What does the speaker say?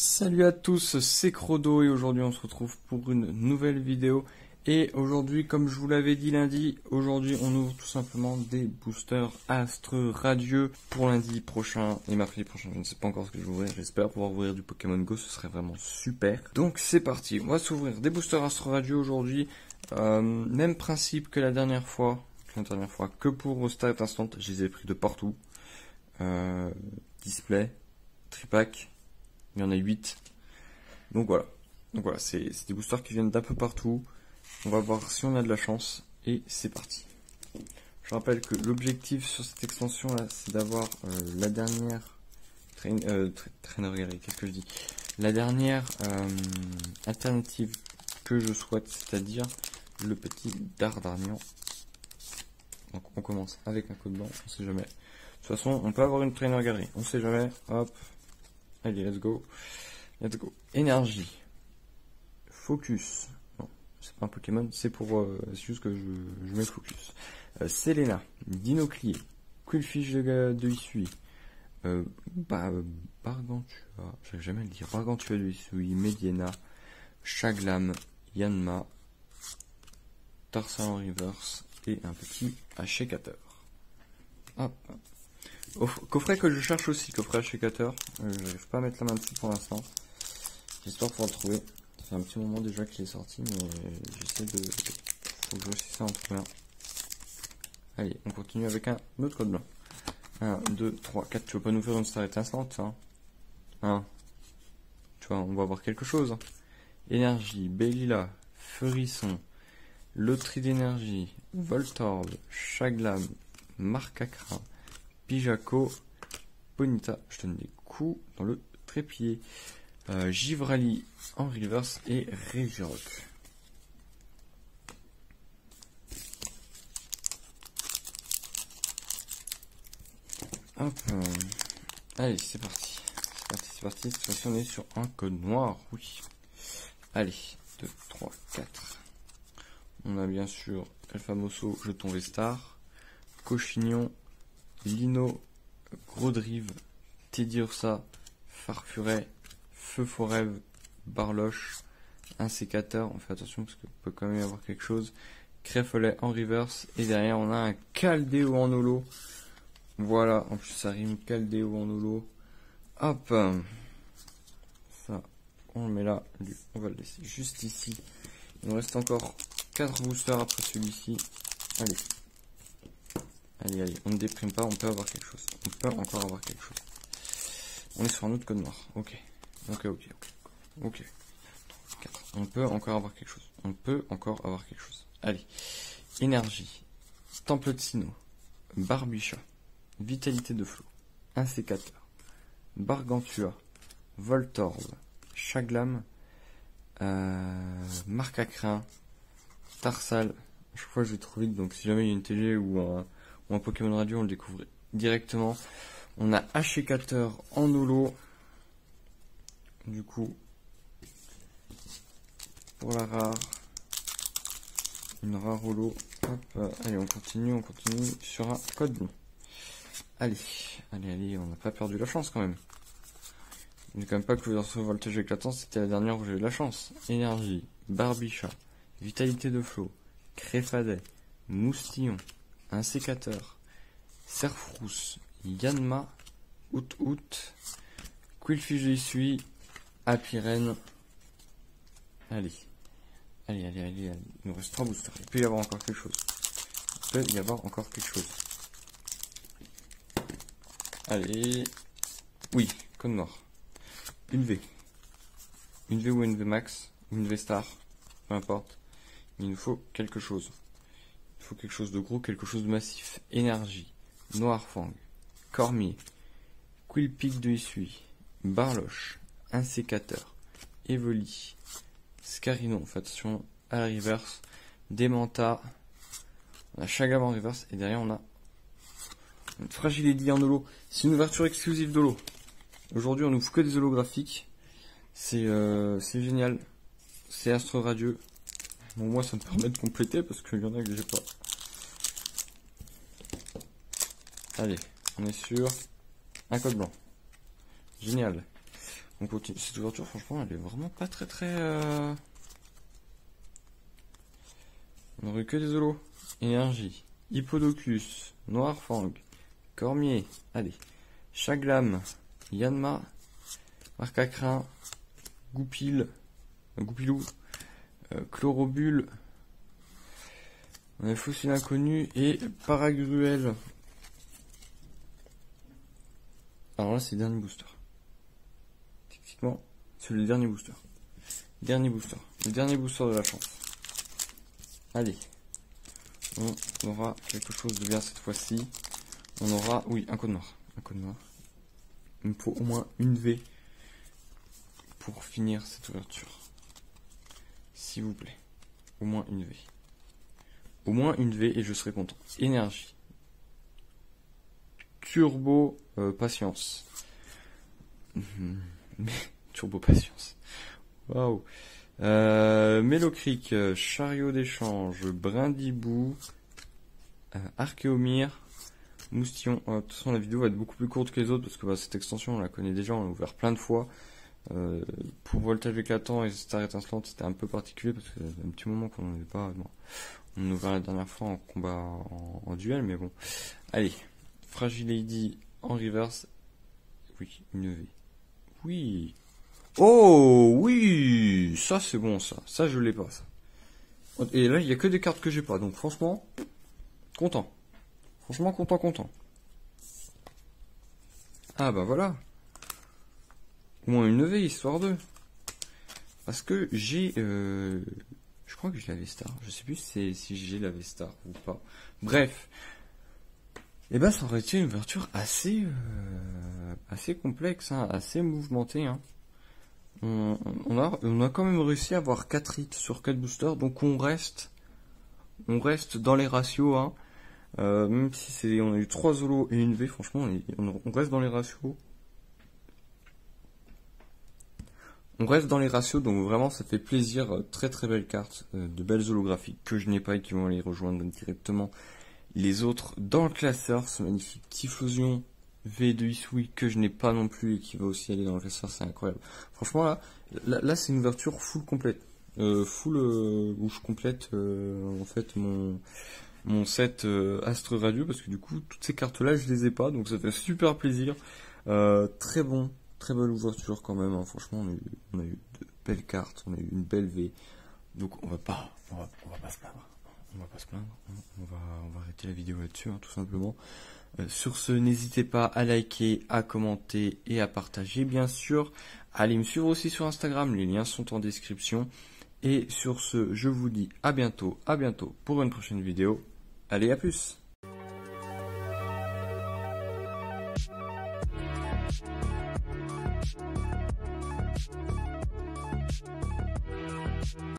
Salut à tous, c'est Crodo et aujourd'hui on se retrouve pour une nouvelle vidéo. Et aujourd'hui, comme je vous l'avais dit lundi, aujourd'hui on ouvre tout simplement des boosters Astre Radieux pour lundi prochain et mercredi prochain. Je ne sais pas encore ce que je vais ouvrir, j'espère pouvoir ouvrir du Pokémon Go, ce serait vraiment super. Donc c'est parti, on va s'ouvrir des boosters Astre Radieux aujourd'hui. Même principe que la dernière fois, que pour Start Instant, je les ai pris de partout. Display, tripack. Il y en a 8. Donc voilà, c'est des boosters qui viennent d'un peu partout. On va voir si on a de la chance. Et c'est parti. Je rappelle que l'objectif sur cette extension là, c'est d'avoir la dernière trainer gallery, qu'est-ce que je dis? La dernière alternative que je souhaite, c'est-à-dire le petit Dardarnian. Donc on commence avec un code blanc, on sait jamais. De toute façon, on peut avoir une trainer gallery, on sait jamais. Hop. Allez, let's go. Let's go. Énergie. Focus. Non, c'est pas un Pokémon, c'est pour. C'est juste que je mets focus. Selena. Dinoclier. Quillfish de Hisui. Bargantua. J'arrive jamais à le dire. Bargantua de Hisui. Mediena. Chaglam. Yanma. Tarsal en reverse. Et un petit Hachekateur. Hop. Coffret que je cherche aussi, coffret Hachekateur. J'arrive pas à mettre la main dessus pour l'instant. J'espère pouvoir le trouver. Ça fait un petit moment déjà qu'il est sorti, mais j'essaie de... Faut que je réussisse à en trouver un. Allez, on continue avec un autre code blanc. 1, 2, 3, 4. Tu veux pas nous faire une star étincelante, ça hein? Tu vois, on va avoir quelque chose. Hein. Énergie, Bellila, Feurisson, Loterie d'énergie, Voltorb, Chaglam, Marcacra, Pijaco, Bonita, je donne des coups dans le trépied, Givrali en reverse et Regirock. Hop, allez, c'est parti. C'est parti. Cette fois-ci, on est sur un code noir, oui. Allez, 2, 3, 4. On a bien sûr Alphamoso, Jeton Vestar, Cochignon, Lino, Grodrive, Teddy Ursa, Farfuret, Feu Forêve, Barloche, un sécateur, on fait attention parce qu'il peut quand même y avoir quelque chose, Crèvelet en reverse, et derrière on a un Caldéo en holo. Voilà, en plus ça rime Caldéo en holo. Hop, ça, on le met là, lui, on va le laisser juste ici. Il nous reste encore 4 boosters après celui-ci. Allez. Allez, on ne déprime pas, on peut avoir quelque chose. On peut encore avoir quelque chose. On est sur un autre code noir. Ok. 4. On peut encore avoir quelque chose. Allez. Énergie. Temple de Sinnoh. Barbicha. Vitalité de flot. Un sécateur. Bargantua. Voltorb. Chaglam. Marcacrin. Tarsal. Je crois que je vais trop vite, donc si jamais il y a une TG ou un Pokémon Radio, on le découvre directement. On a Hachekateur en holo. Du coup, pour la rare, une rare holo. Hop, allez, on continue sur un code bleu. Allez, on n'a pas perdu la chance quand même. On n'est quand même pas que sur voltage éclatant, c'était la dernière où j'ai eu de la chance. Énergie, Barbicha, Vitalité de flot, Créfadet, Moustillon, un sécateur, Serfrousse, Yanma, Out, Quillfish de Hisui, Apirène. Allez. Il nous reste 3 boosters. Il peut y avoir encore quelque chose. Allez. Oui, code noir. Une V. Une V ou une V max, ou une V star, peu importe. Il nous faut quelque chose. Il faut quelque chose de gros, quelque chose de massif. Énergie, Noirfang, Cormier, Quillpic de Hisui, Barloche, un sécateur, Evoli, Scarinon, faites attention à la reverse, Demanta, on a Chaglam en reverse, et derrière on a une Fragile Eddy en holo. C'est une ouverture exclusive d'holo. Aujourd'hui on n'ouvre que des holographiques. C'est génial. C'est Astre Radieux. Bon, moi ça me permet de compléter parce qu'il y en a que j'ai pas. Allez, on est sur un code blanc. Génial. On continue. Cette ouverture, franchement, elle est vraiment pas très très... On aurait que des holos. Énergie. Hippodocus. Noirfang. Cormier. Allez. Chaglam. Yanma. Marcacrin. Goupil. Goupilou. Chlorobule. On a Fossile Inconnu et Paragruel. Alors là, c'est le dernier booster. Techniquement, c'est le dernier booster. Dernier booster. Le dernier booster de la chance. Allez. On aura quelque chose de bien cette fois-ci. On aura, oui, un code noir. Un code noir. Il me faut au moins une V pour finir cette ouverture. S'il vous plaît. Au moins une V. Au moins une V et je serai content. Énergie. Turbo patience. Turbo patience. Waouh. Mélocric, Chariot d'échange, Brindibou, Archéomir, Moustillon. De toute façon, la vidéo va être beaucoup plus courte que les autres parce que cette extension, on la connaît déjà, on l'a ouvert plein de fois. Pour Voltage éclatant et Star étincelante, c'était un peu particulier parce que ça fait un petit moment qu'on n'en avait pas. Bon, on a ouvert la dernière fois en combat en duel, mais bon. Allez, Fragile Lady en reverse. Oui, une V. Oui. Oh oui, ça c'est bon ça. Ça je l'ai pas ça. Et là il y a que des cartes que j'ai pas. Donc franchement, content. Franchement content. Ah bah voilà. Au moins une V histoire de. Parce que j'ai... je crois que j'ai la V-Star. Je sais plus si j'ai la V-Star ou pas. Bref. Et bah ça aurait été une ouverture assez complexe, hein, assez mouvementée. Hein. On a quand même réussi à avoir 4 hits sur 4 boosters, donc on reste dans les ratios, hein. Même si on a eu 3 holos et une V, franchement, on reste dans les ratios. On reste dans les ratios, donc vraiment ça fait plaisir. Très très belles cartes, de belles holographiques que je n'ai pas et qui vont aller rejoindre directement les autres dans le classeur. Ce magnifique Typhlosion V de Isui que je n'ai pas non plus et qui va aussi aller dans le classeur, c'est incroyable. Franchement là c'est une ouverture full complète. Où je complète en fait mon set Astre Radio parce que du coup toutes ces cartes là je les ai pas, donc ça fait super plaisir. Très bon. Très belle ouverture quand même, hein. Franchement on a eu de belles cartes, on a eu une belle V, donc on va pas se plaindre, on va arrêter la vidéo là-dessus, hein, tout simplement. Sur ce, n'hésitez pas à liker, à commenter et à partager bien sûr, allez me suivre aussi sur Instagram, les liens sont en description, et sur ce je vous dis à bientôt pour une prochaine vidéo, allez à plus.